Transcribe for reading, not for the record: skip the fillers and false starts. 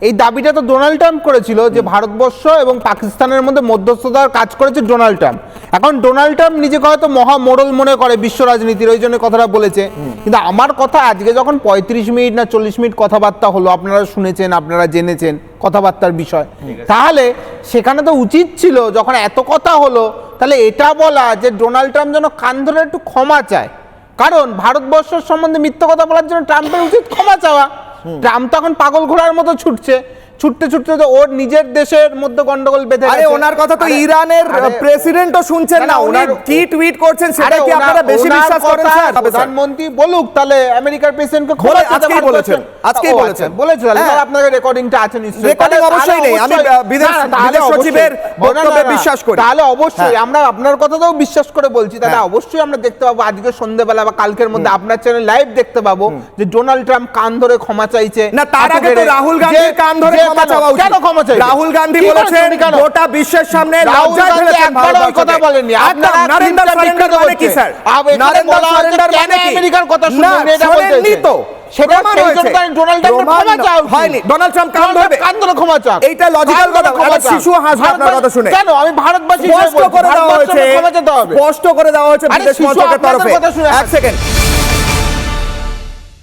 এই দাবিটা তো ডোনাল্ড ট্রাম্প করেছিল যে ভারতবর্ষ এবং পাকিস্তানের মধ্যে মধ্যস্থতার কাজ করেছে ডোনাল্ড ট্রাম্প। এখন ডোনাল্ড ট্রাম্প নিজেকে হয়তো মহা মোড়ল মনে করে বিশ্ব রাজনীতির, ওই জন্য কথাটা বলেছে। কিন্তু আমার কথা আজকে যখন 35 মিনিট না 40 মিনিট কথাবার্তা হলো, আপনারা শুনেছেন, আপনারা জেনেছেন কথাবার্তার বিষয়, তাহলে সেখানে তো উচিত ছিল যখন এত কথা হলো তাহলে এটা বলা যে ডোনাল্ড ট্রাম্প যেন কান ধরে একটু ক্ষমা চায়। কারণ ভারতবর্ষের সম্বন্ধে মিথ্যা কথা বলার জন্য ট্রাম্পের উচিত ক্ষমা চাওয়া। ট্রাম্প তো এখন পাগল ঘোড়ার মতো ছুটছে, ছুটতে ছুটতে তো ওর নিজের দেশের মধ্যে গন্ডগোল বেঁধে গেছে। আরে ওনার কথা তো ইরানের প্রেসিডেন্টও শুনছেন না, উনি কি টুইট করছেন সেটা কি আপনারা বেশি বিশ্বাস করেন স্যার? প্রধানমন্ত্রী বলুক, তাহলে আমেরিকার প্রেসিডেন্টকে ক্ষমা আজকেই বলেছেন, আজকেই বলেছেন, বলেছেন। আপনাদের রেকর্ডিংটা আছে নিশ্চয়ই? রেকর্ডিং অবশ্যই নেই, আমি বিদেশ সচিবের বক্তব্যে বিশ্বাস করি। তাহলে অবশ্যই আমরা আপনার কথাটাও বিশ্বাস করে বলছি, তাহলে অবশ্যই আমরা দেখতে পাবো আজকে সন্ধ্যাবেলা বা কালকের মধ্যে আপনার চ্যানেল লাইভ দেখতে পাবো যে ডোনাল্ড ট্রাম্প কান ধরে ক্ষমা চাইছে। না, তার আগে তো রাহুল গান্ধীর কান ধরে ক্ষমা চাওয়া উচিত। কেন ক্ষমা চাইবে? রাহুল গান্ধী বলেছেন গোটা বিশ্বের সামনে লজ্জায় ফেলেছেন ভারতবর্ষকে। কথা বলেননি আপনারা। নারেন্দ্র সারেন্ডার মানে কি স্যার? নারেন্দ্র সারেন্ডার মানে কি? আমেরিকার কথা শুনুন, এটা বলতেনি তো সেটা ডোনাল্ড ট্রাম্প ক্ষমা চাও হয়নি, ডোনাল্ড ট্রাম্প কান ধরবে, কান ধরে ক্ষমা চাও, এইটা লজিক্যাল কথা। একটা শিশু হাসবে আপনার কথা শুনে। কেন? আমি ভারতবাসী স্পষ্ট করে দেওয়া হয়েছে, ক্ষমা চাইতে হবে, স্পষ্ট করে দেওয়া হয়েছে বিদেশ মন্ত্রকের তরফে। এক সেকেন্ড।